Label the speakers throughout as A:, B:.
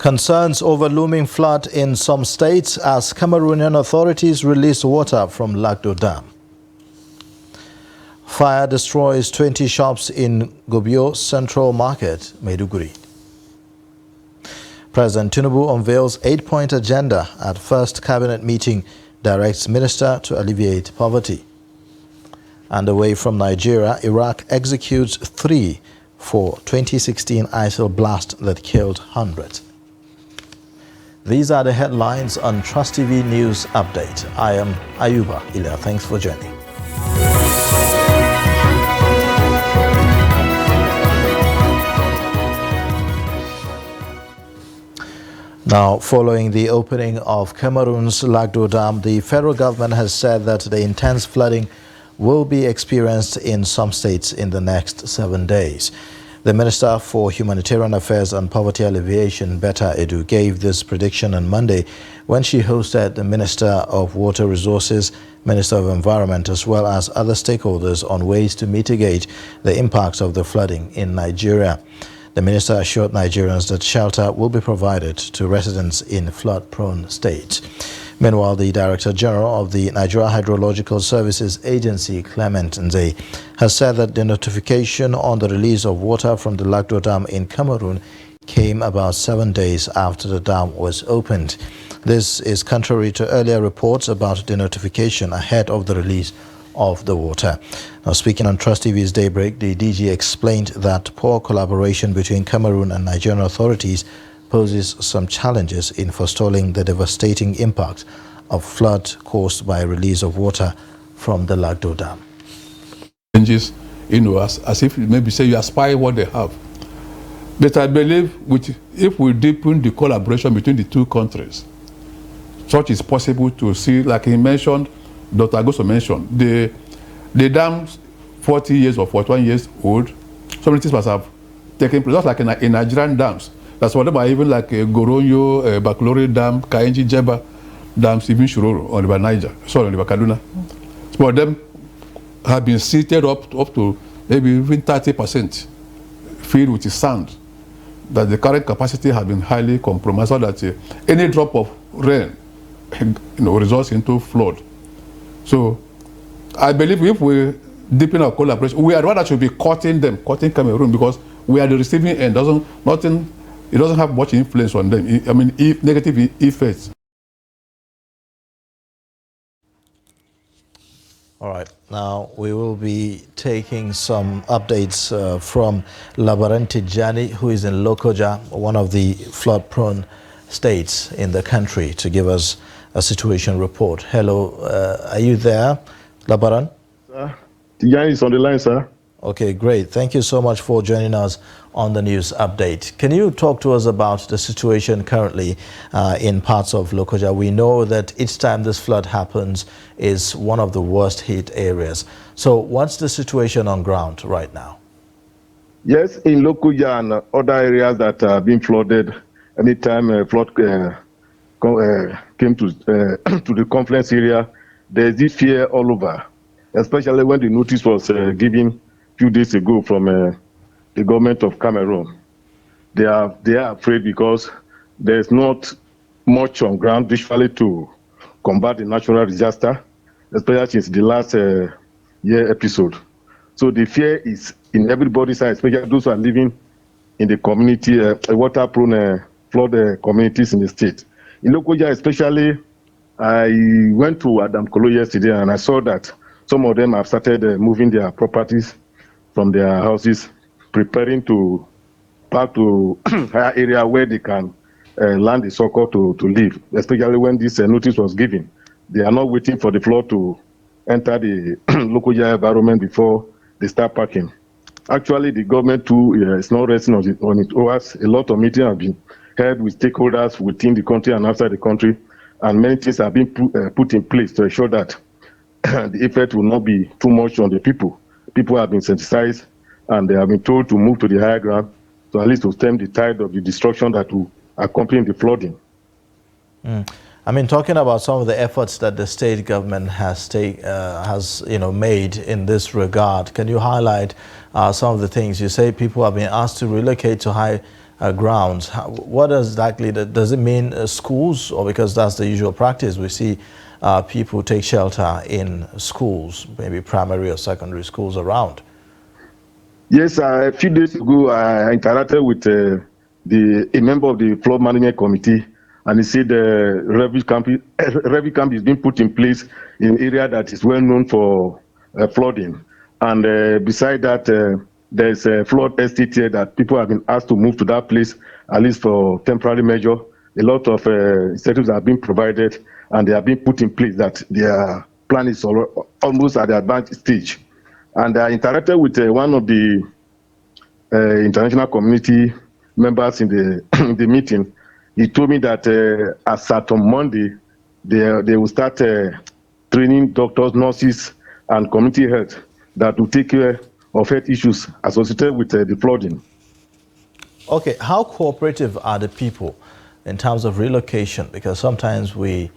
A: Concerns over looming flood in some states as Cameroonian authorities release water from Lagdo Dam. Fire destroys 20 shops in Gobio Central Market, Maiduguri. President Tinubu unveils 8-point agenda at first cabinet meeting, directs minister to alleviate poverty. And away from Nigeria, Iraq executes 3 for 2016 ISIL blast that killed hundreds. These are the headlines on Trust TV News Update. I am Ayuba Ila. Thanks for joining. Now, following the opening of Cameroon's Lagdo Dam, the federal government has said that the intense flooding will be experienced in some states in the next 7 days. The Minister for Humanitarian Affairs and Poverty Alleviation, Betta Edu, gave this prediction on Monday when she hosted the Minister of Water Resources, Minister of Environment, as well as other stakeholders on ways to mitigate the impacts of the flooding in Nigeria. The minister assured Nigerians that shelter will be provided to residents in flood-prone states. Meanwhile, the Director General of the Nigeria Hydrological Services Agency, Clement Nze, has said that the notification on the release of water from the Lagdo Dam in Cameroon came about 7 days after the dam was opened. This is contrary to earlier reports about the notification ahead of the release of the water. Now, speaking on Trust TV's Daybreak, the DG explained that poor collaboration between Cameroon and Nigerian authorities poses some challenges in forestalling the devastating impact of flood caused by release of water from the Lagdo Dam.
B: Changes, as if maybe say you aspire what they have. But I believe if we deepen the collaboration between the two countries, such is possible to see, like he mentioned, Dr. Agosto mentioned, the dams 40 years or 41 years old, so many things must have taken place, just like in Nigerian dams. That's what about even like Goronyo, Baklore Dam, Kainji Jeba dams, even Shiroro on River Niger, sorry, on River Kaduna. Some of them have been seated up to maybe even 30% filled with sand. That the current capacity has been highly compromised, so that any drop of rain, results into flood. So I believe if we deepen our collaboration, we are the one that should be cutting Cameroon, because we are the receiving end. It doesn't have much influence on them. I mean, negative effects.
A: All right. Now, we will be taking some updates from Labaran Tijani, who is in Lokoja, one of the flood-prone states in the country, to give us a situation report. Hello, are you there, Labaran?
C: Sir, Tijani is on the line, sir.
A: Okay, great. Thank you so much for joining us on the news update. Can you talk to us about the situation currently in parts of Lokoja? We know that each time this flood happens is one of the worst hit areas. So what's the situation on ground right now?
C: Yes, in Lokoja and other areas that are being flooded, anytime flood came to the confluence area, there's this fear all over, especially when the notice was given few days ago from the government of Cameroon. They are afraid because there's not much on ground visually to combat the natural disaster, especially since the last year episode. So the fear is in everybody's side, especially those who are living in the community, water-prone flood communities in the state. In Lokoja especially, I went to Adam Kolo yesterday and I saw that some of them have started moving their properties from their houses, preparing to pack to higher area where they can land the succor to live, especially when this notice was given. They are not waiting for the flood to enter the Lokoja environment before they start packing. Actually, the government too is not resting on its oars. A lot of meetings have been held with stakeholders within the country and outside the country, and many things have been put in place to ensure that the effect will not be too much on the people. People have been sensitized and they have been told to move to the higher ground, so at least to stem the tide of the destruction that will accompany the flooding.
A: I mean, talking about some of the efforts that the state government has made in this regard, can you highlight some of the things? You say people have been asked to relocate to grounds. What exactly does it mean? Schools, or because that's the usual practice? We see people take shelter in schools, maybe primary or secondary schools around.
C: Yes, a few days ago, I interacted with a member of the flood management committee, and he said the refugee camp is being put in place in an area that is well known for flooding. And beside that, there's a flood estate here that people have been asked to move to that place, at least for temporary measure. A lot of incentives have been provided, and they have been put in place that their plan is almost at the advanced stage. And I interacted with one of the international community members in the meeting. He told me that as at on Monday, they will start training doctors, nurses, and community health that will take care of health issues associated with the flooding.
A: Okay, how cooperative are the people in terms of relocation? Because sometimes we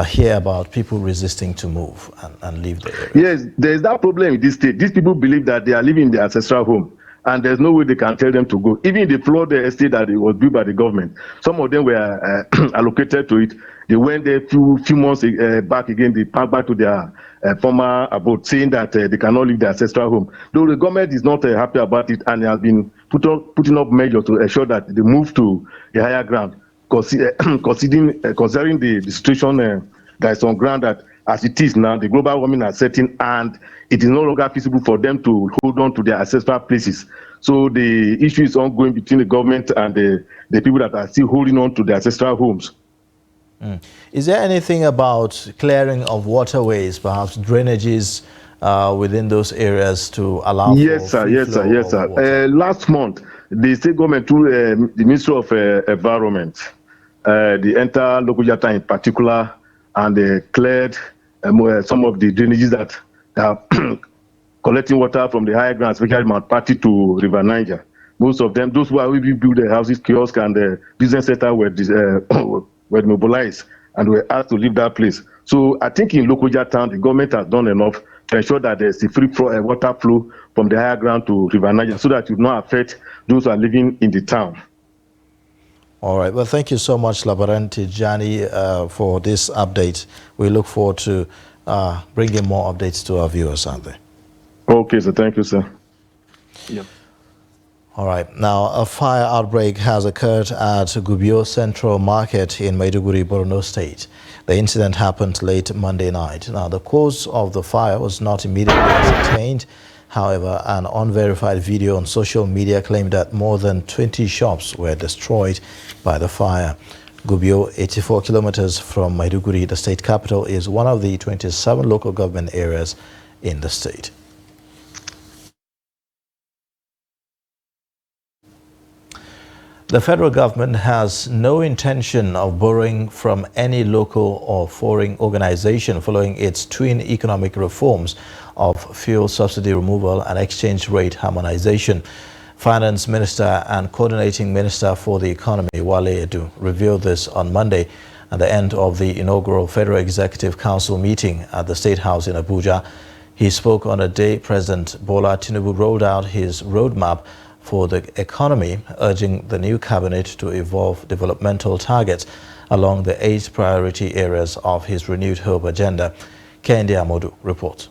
A: hear about people resisting to move and leave the area.
C: Yes, there's that problem in this state. These people believe that they are living in their ancestral home, and there's no way they can tell them to go. Even in the flood estate that it was built by the government, some of them were allocated to it. They went there few months back again. They passed back to their former abode, saying that they cannot leave their ancestral home. Though the government is not happy about it, and has been putting up measures to ensure that they move to a higher ground, considering the situation that is on ground, that as it is now, the global warming is setting, and it is no longer feasible for them to hold on to their ancestral places. So the issue is ongoing between the government and the people that are still holding on to their ancestral homes.
A: Is there anything about clearing of waterways, perhaps drainages within those areas to allow
C: yes,
A: for
C: sir. Yes, sir. Last month, the state government, through the Ministry of Environment, the Enter Lokoja in particular, and they cleared some of the drainages that are collecting water from the higher ground, especially Mount Patti to River Niger. Most of them, those who are really built the houses, kiosks, and the business center were mobilized and were asked to leave that place. So I think in Lokoja town, the government has done enough to ensure that there's a free water flow from the higher ground to River Niger, so that it will not affect those who are living in the town.
A: All right. Well, thank you so much, Labaran Tijani, for this update. We look forward to bringing more updates to our viewers out there.
C: Okay, sir. Thank you, sir. Yeah.
A: All right. Now, a fire outbreak has occurred at Gubio Central Market in Maiduguri, Borno State. The incident happened late Monday night. Now, the cause of the fire was not immediately ascertained. However, an unverified video on social media claimed that more than 20 shops were destroyed by the fire. Gubio, 84 kilometers from Maiduguri, the state capital, is one of the 27 local government areas in the state. The federal government has no intention of borrowing from any local or foreign organization following its twin economic reforms of fuel subsidy removal and exchange rate harmonization. Finance Minister and Coordinating Minister for the Economy, Wale Edu, revealed this on Monday at the end of the inaugural Federal Executive Council meeting at the State House in Abuja. He spoke on a day President Bola Tinubu rolled out his roadmap for the economy, urging the new cabinet to evolve developmental targets along the 8 priority areas of his renewed hope agenda. Kendi Amodu reports.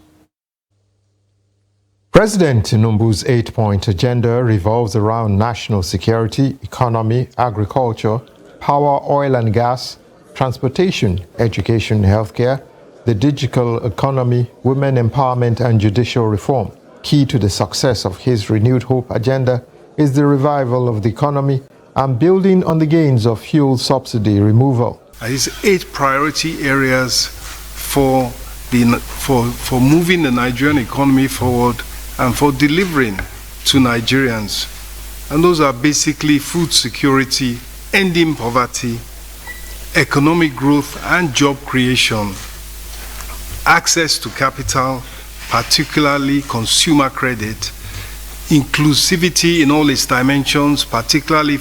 D: President Tinubu's 8-point agenda revolves around national security, economy, agriculture, power, oil and gas, transportation, education, healthcare, the digital economy, women empowerment and judicial reform. Key to the success of his renewed hope agenda is the revival of the economy and building on the gains of fuel subsidy removal.
E: These 8 priority areas for moving the Nigerian economy forward and for delivering to Nigerians. And those are basically food security, ending poverty, economic growth and job creation, access to capital, particularly consumer credit, inclusivity in all its dimensions, particularly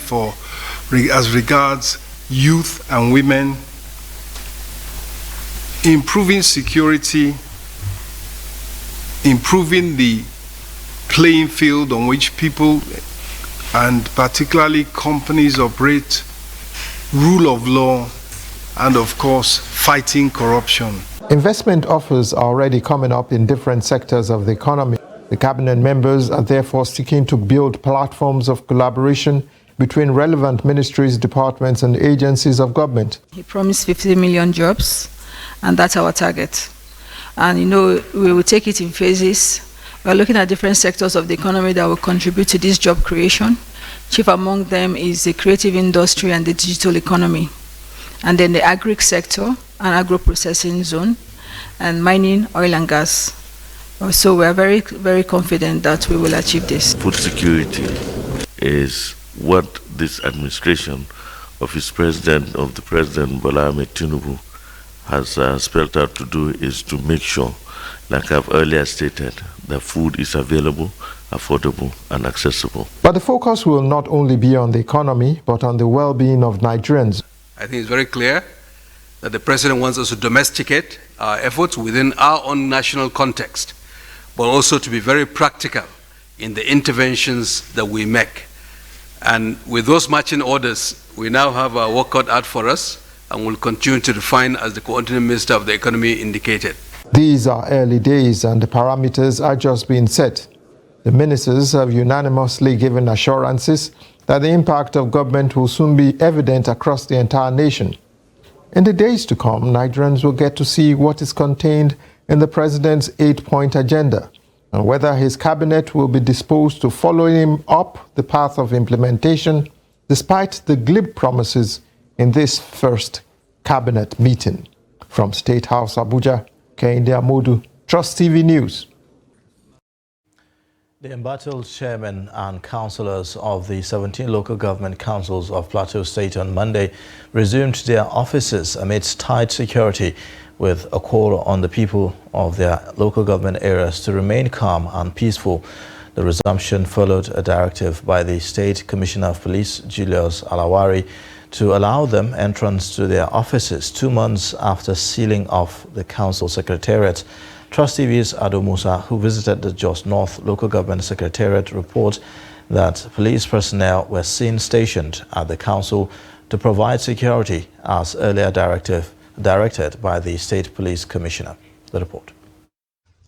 E: as regards youth and women, improving security, improving the playing field on which people and particularly companies operate rule of law and, of course, fighting corruption.
D: Investment offers are already coming up in different sectors of the economy. The cabinet members are therefore seeking to build platforms of collaboration between relevant ministries, departments, and agencies of government.
F: He promised 50 million jobs, and that's our target. And we will take it in phases. We're looking at different sectors of the economy that will contribute to this job creation. Chief among them is the creative industry and the digital economy, and then the agri sector and agro-processing zone, and mining, oil and gas. So we are very, very confident that we will achieve this.
G: Food security is what this administration of the President Bola Ahmed Tinubu has spelled out to do, is to make sure, like I've earlier stated, that food is available, affordable, and accessible.
D: But the focus will not only be on the economy, but on the well-being of Nigerians.
H: I think it's very clear that the President wants us to domesticate our efforts within our own national context, but also to be very practical in the interventions that we make. And with those matching orders, we now have our work cut out for us, and will continue to refine, as the Coordinating Minister of the Economy indicated.
D: These are early days and the parameters are just being set. The ministers have unanimously given assurances that the impact of government will soon be evident across the entire nation. In the days to come, Nigerians will get to see what is contained in the President's 8-point agenda and whether his cabinet will be disposed to follow him up the path of implementation despite the glib promises in this first cabinet meeting. From State House, Abuja, Kehinde Amodu, Trust TV News.
A: The embattled chairman and councillors of the 17 local government councils of Plateau State on Monday resumed their offices amidst tight security, with a call on the people of their local government areas to remain calm and peaceful. The resumption followed a directive by the State Commissioner of Police, Julius Alawari, to allow them entrance to their offices 2 months after sealing off the council secretariat. Trust TV's Ado Musa, who visited the Jos North Local Government Secretariat, reports that police personnel were seen stationed at the council to provide security as earlier directed by the State Police Commissioner. The report.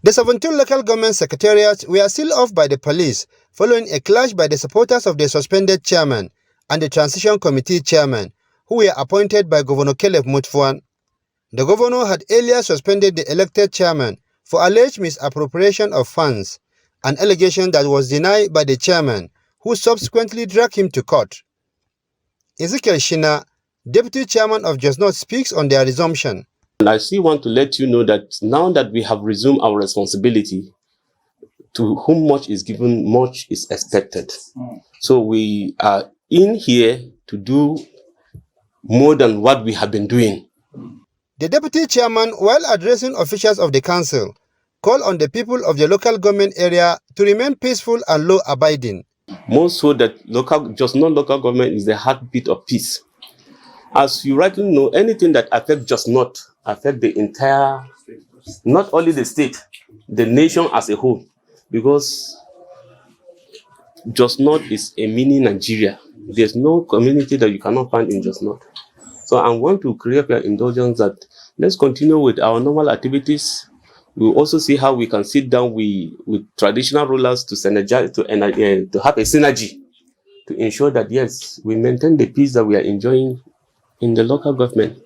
I: The 17 local government secretariats were sealed off by the police following a clash by the supporters of the suspended chairman and the transition committee chairman, who were appointed by Governor Caleb Mutfwang. The governor had earlier suspended the elected chairman for alleged misappropriation of funds, an allegation that was denied by the chairman, who subsequently dragged him to court. Ezekiel Shina, deputy chairman of Jos North, speaks on their resumption.
J: And I still want to let you know that now that we have resumed our responsibility, to whom much is given, much is expected. So we are in here to do more than what we have been doing.
I: The deputy chairman, while addressing officials of the council, called on the people of the local government area to remain peaceful and law-abiding.
J: More so that just not local government is the heartbeat of peace. As you rightly know, anything that affects just not affect the entire, not only the state, the nation as a whole, because Jos North is a mini Nigeria. There's no community that you cannot find in Jos North. So I want to create your indulgence that let's continue with our normal activities. We'll also see how we can sit down with traditional rulers to synergize, to have a synergy to ensure that, yes, we maintain the peace that we are enjoying in the local government.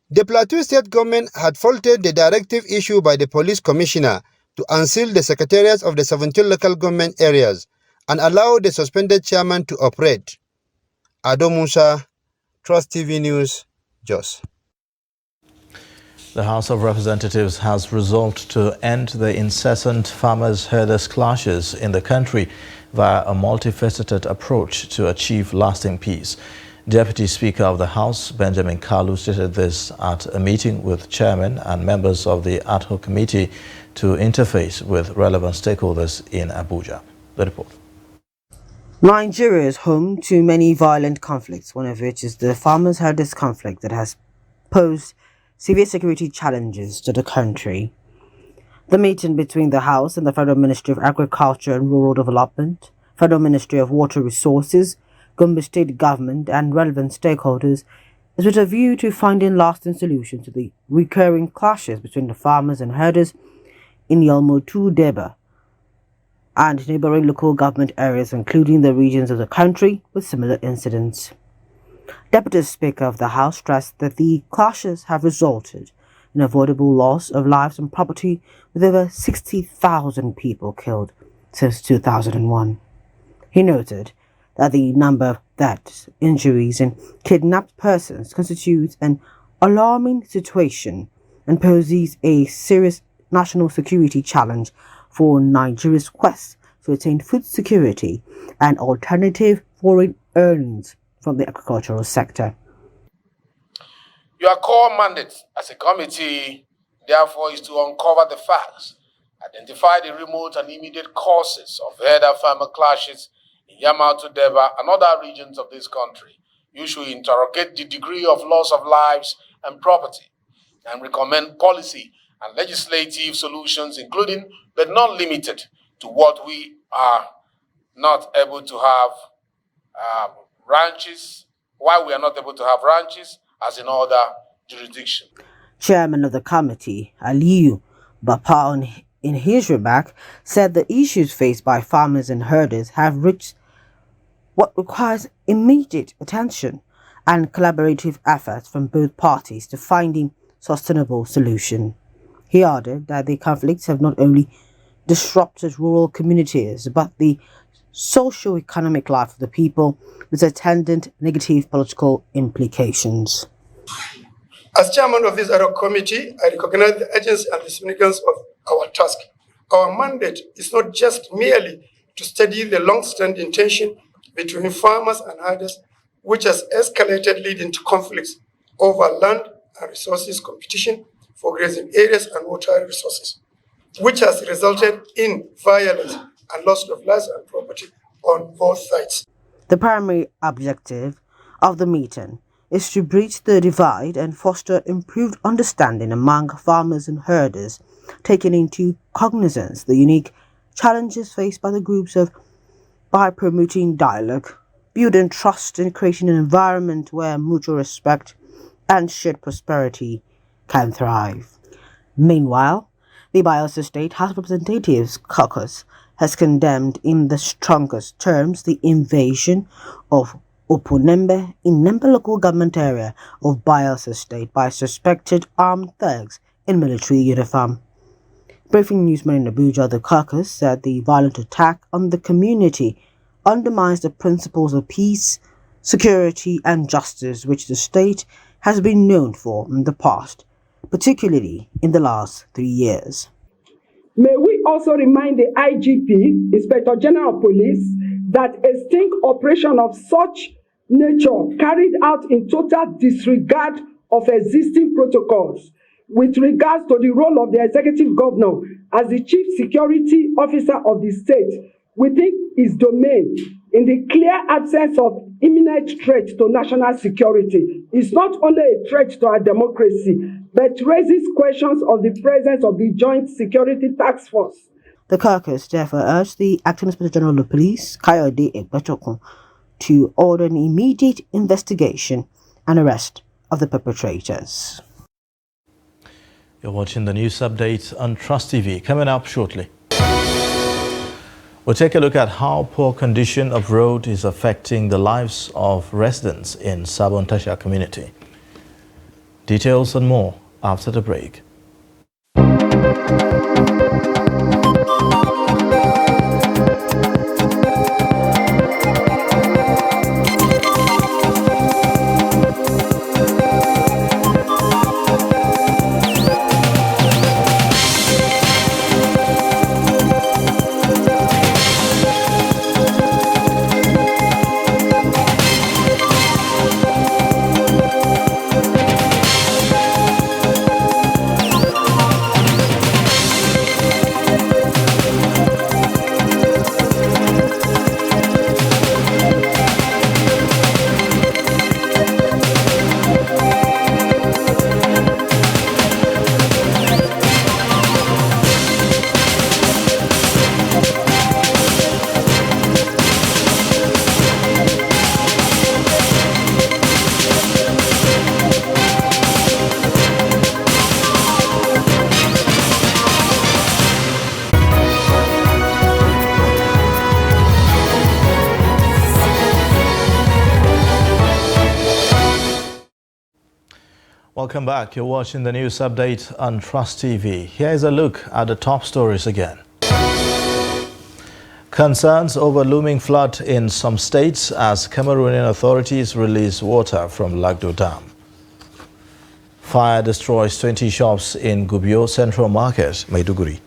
I: The Plateau State government had faulted the directive issued by the police commissioner to unseal the secretariats of the 17 local government areas and allow the suspended chairman to operate. Ado Musa, Trust TV News, Jos.
A: The House of Representatives has resolved to end the incessant farmers-herders clashes in the country via a multifaceted approach to achieve lasting peace. Deputy Speaker of the House, Benjamin Kalu, stated this at a meeting with chairmen and members of the ad hoc committee to interface with relevant stakeholders in Abuja. The report.
K: Nigeria is home to many violent conflicts, one of which is the farmers-herders conflict that has posed severe security challenges to the country. The meeting between the House and the Federal Ministry of Agriculture and Rural Development, Federal Ministry of Water Resources, Gombe State Government and relevant stakeholders is with a view to finding lasting solutions to the recurring clashes between the farmers and herders in Yalmotu Deba and neighboring local government areas, including the regions of the country with similar incidents. Deputy Speaker of the House stressed that the clashes have resulted in avoidable loss of lives and property, with over 60,000 people killed since 2001. He noted that the number of deaths, injuries, and kidnapped persons constitutes an alarming situation and poses a serious national security challenge for Nigeria's quest to attain food security and alternative foreign earnings from the agricultural sector.
L: Your core mandate as a committee, therefore, is to uncover the facts, identify the remote and immediate causes of herder-farmer clashes in Yamautu Deba and other regions of this country. You should interrogate the degree of loss of lives and property and recommend policy and legislative solutions, including but not limited to what we are not able to have ranches, why we are not able to have ranches as in other jurisdictions.
K: Chairman of the committee, Aliyu Bapa, in his remark, said the issues faced by farmers and herders have reached what requires immediate attention and collaborative efforts from both parties to finding sustainable solution. He added that the conflicts have not only disrupted rural communities but the socio-economic life of the people, with attendant negative political implications.
M: As chairman of this ad hoc committee, I recognize the urgency and the significance of our task. Our mandate is not just merely to study the long-standing tension between farmers and herders, which has escalated, leading to conflicts over land and resources competition for grazing areas and water resources, which has resulted in violence and loss of lives and property on both sides.
K: The primary objective of the meeting is to bridge the divide and foster improved understanding among farmers and herders, taking into cognizance the unique challenges faced by the groups by promoting dialogue, building trust, and creating an environment where mutual respect and shared prosperity can thrive. Meanwhile, the Bayelsa State House of Representatives caucus has condemned in the strongest terms the invasion of Oponembe in Nembe local government area of Bayelsa State by suspected armed thugs in military uniform. Briefing newsman in Abuja, the caucus said the violent attack on the community undermines the principles of peace, security, and justice which the state has been known for in the past, particularly in the last 3 years.
N: May we also remind the IGP, Inspector General of Police, that a sting operation of such nature carried out in total disregard of existing protocols with regards to the role of the executive governor as the chief security officer of the state within his domain in the clear absence of imminent threat to national security is not only a threat to our democracy, but raises questions of the presence of the Joint Security Task Force.
K: The caucus therefore urged the Acting Inspector General of Police, Kayode Egbetokun, to order an immediate investigation and arrest of the perpetrators.
A: You're watching the news update on Trust TV. Coming up shortly, we'll take a look at how poor condition of road is affecting the lives of residents in Sabon Tasha community. Details and more after the break. Welcome back. You're watching the news update on Trust TV. Here's a look at the top stories again. Concerns over looming flood in some states as Cameroonian authorities release water from Lagdo Dam. Fire destroys 20 shops in Gubio Central Market, Maiduguri.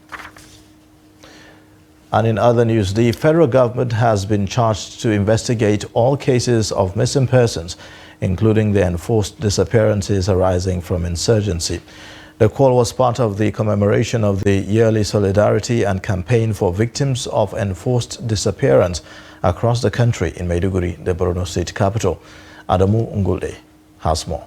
A: And in other news, the federal government has been charged to investigate all cases of missing persons, including the enforced disappearances arising from insurgency. The call was part of the commemoration of the yearly solidarity and campaign for victims of enforced disappearance across the country in Maiduguri, the Borno state capital. Adamu Ngulde has more.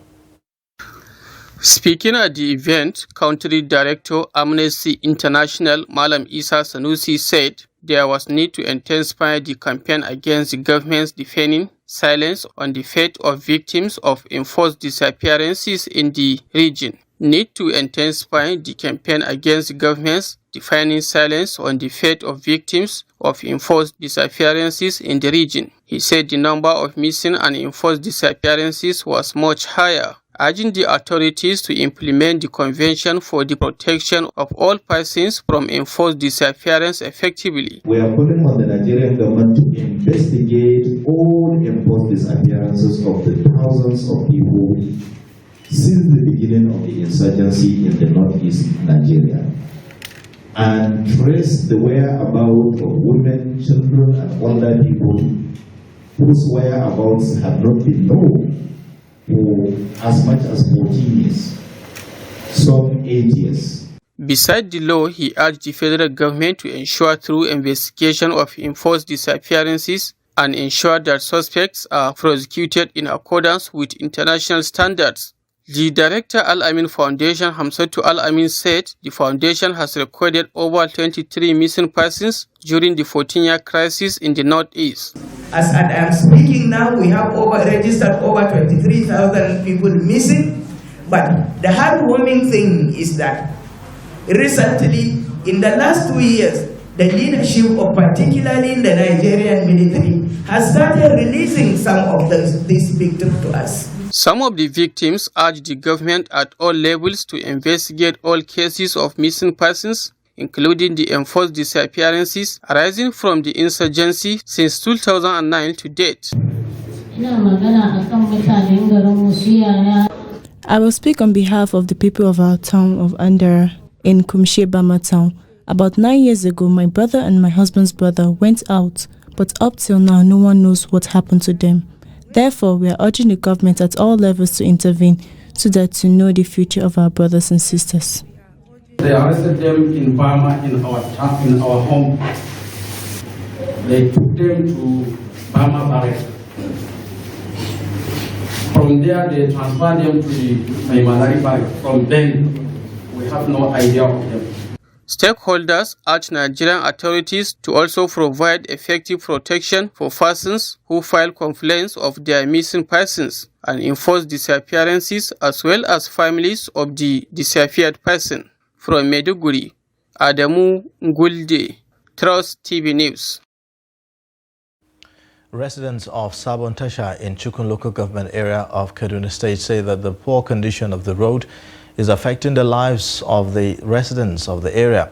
O: Speaking at the event, Country Director Amnesty International Malam Isa Sanusi said there was need to intensify the campaign against the government's deafening silence on the fate of victims of enforced disappearances in the region. Need to intensify the campaign against the government's deafening silence on the fate of victims of enforced disappearances in the region. He said the number of missing and enforced disappearances was much higher, urging the authorities to implement the Convention for the Protection of All Persons from Enforced Disappearance effectively.
P: We are calling on the Nigerian government to investigate all enforced disappearances of the thousands of people since the beginning of the insurgency in the northeast Nigeria, and trace the whereabouts of women, children, and older people whose whereabouts have not been known for as much as 14 years, some 8 years.
O: Besides the law, he urged the federal government to ensure thorough investigation of enforced disappearances and ensure that suspects are prosecuted in accordance with international standards. The director Al-Amin Foundation, Hamsatu Al-Amin, said the foundation has recorded over 23 missing persons during the 14-year crisis in the northeast.
Q: As I am speaking now, we have registered over 23,000 people missing. But the heartwarming thing is that recently, in the last 2 years, the leadership of particularly the Nigerian military has started releasing some of these victims to us.
O: Some of the victims urged the government at all levels to investigate all cases of missing persons, including the enforced disappearances arising from the insurgency since 2009 to date.
R: I will speak on behalf of the people of our town of Andara in Kumshe Bama town. About 9 years ago, my brother and my husband's brother went out, but up till now, no one knows what happened to them. Therefore, we are urging the government at all levels to intervene so that to know the future of our brothers and sisters.
S: They arrested them in Bama, in our home. They took them to Bama Barracks. From there, they transferred them to the Maimalari Barracks. From then, we have no idea of them.
O: Stakeholders urge Nigerian authorities to also provide effective protection for persons who file complaints of their missing persons and enforce disappearances, as well as families of the disappeared person. From Maiduguri, Adamu Ngulde, Trust TV News.
A: Residents of Sabon Tasha in Chukun local government area of Kaduna State say that the poor condition of the road is affecting the lives of the residents of the area.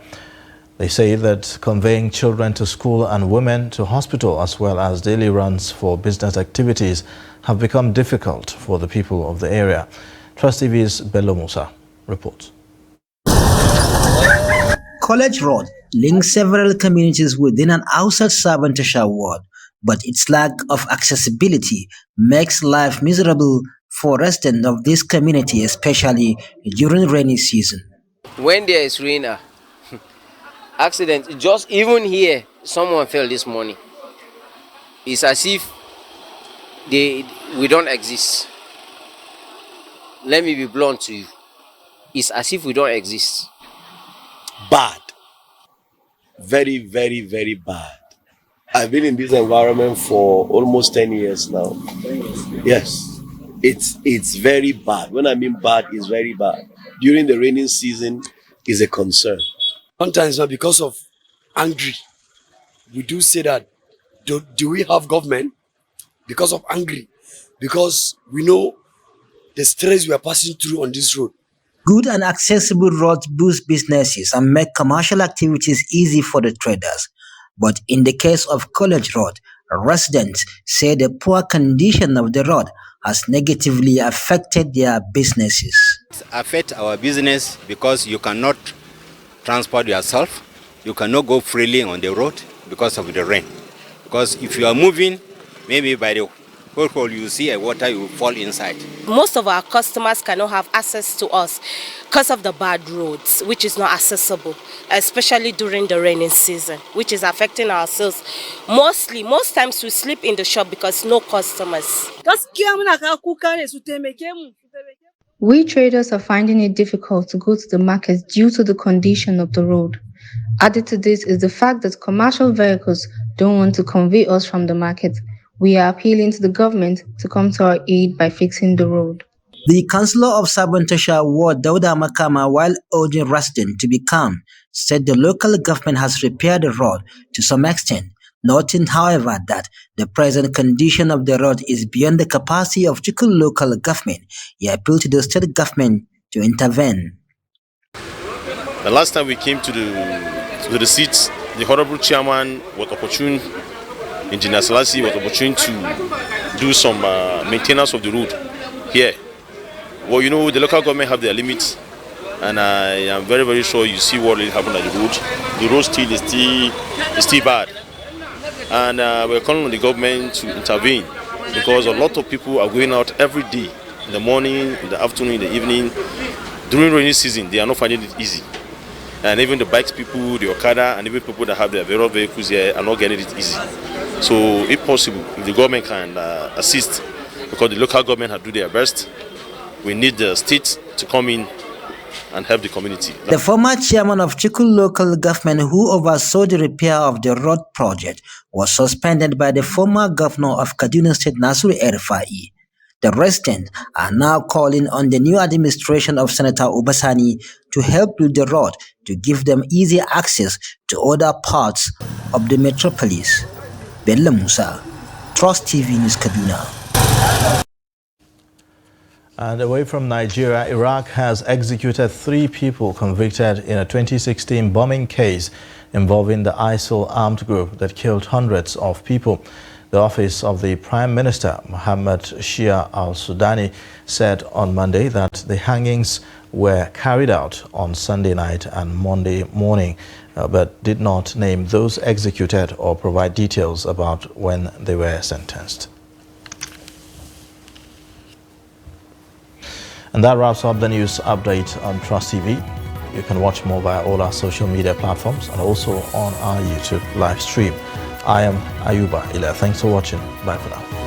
A: They say that conveying children to school and women to hospital, as well as daily runs for business activities, have become difficult for the people of the area. Trust TV's Bello Musa reports.
T: College Road links several communities within and outside Sabon Tasha ward, but its lack of accessibility makes life miserable for residents of this community, especially during rainy season.
U: When there is rain, accident, just even here, someone fell this morning. It's as if we don't exist. Let me be blunt to you. It's as if we don't exist.
V: Bad. Very, very, very bad. I've been in this environment for almost 10 years now. Yes. It's very bad. When I mean bad, it's very bad. During the rainy season is a concern.
W: Sometimes because of angry, we do say that, do we have government? Because of angry. Because we know the stress we are passing through on this road.
T: Good and accessible roads boost businesses and make commercial activities easy for the traders. But in the case of College Road, residents say the poor condition of the road has negatively affected their businesses.
B: It affects our business because you cannot transport yourself. You cannot go freely on the road because of the rain. Because if you are moving, maybe by the hole you see a water, you fall inside.
C: Most of our customers cannot have access to us because of the bad roads, which is not accessible, especially during the rainy season, which is affecting our sales. Most times we sleep in the shop because no customers.
E: We traders are finding it difficult to go to the market due to the condition of the road. Added to this is the fact that commercial vehicles don't want to convey us from the market. We are appealing to the government to come to our aid by fixing the road.
T: The councillor of Sabon-Tasha Ward, Dauda Makama, while urging residents to be calm, said the local government has repaired the road to some extent, noting, however, that the present condition of the road is beyond the capacity of Chukwu local government. He appealed to the state government to intervene.
X: The last time we came to the seats, the honorable chairman was opportune, Engineer Selassie was opportune to do some maintenance of the road here. Well, you know, the local government have their limits, and I am very, very sure you see what really happened at the road. The road still is still bad, and we're calling on the government to intervene because a lot of people are going out every day, in the morning, in the afternoon, in the evening. During rainy season, they are not finding it easy. And even the bikes people, the Okada, and even people that have their various vehicles here are not getting it easy. So, if possible, if the government can assist, because the local government have do their best, we need the state to come in and help the community.
T: The former chairman of Chukwu local government who oversaw the repair of the road project was suspended by the former governor of Kaduna State, Nasiru El-Rufai. The residents are now calling on the new administration of Senator Obasani to help build the road to give them easy access to other parts of the metropolis. Bello Musa, Trust TV News, Kaduna.
A: And away from Nigeria, Iraq has executed 3 people convicted in a 2016 bombing case involving the ISIL armed group that killed hundreds of people. The office of the Prime Minister, Mohammed Shia al-Sudani, said on Monday that the hangings were carried out on Sunday night and Monday morning, but did not name those executed or provide details about when they were sentenced. And that wraps up the news update on Trust TV. You can watch more via all our social media platforms and also on our YouTube live stream. I am Ayuba Ila. Thanks for watching. Bye for now.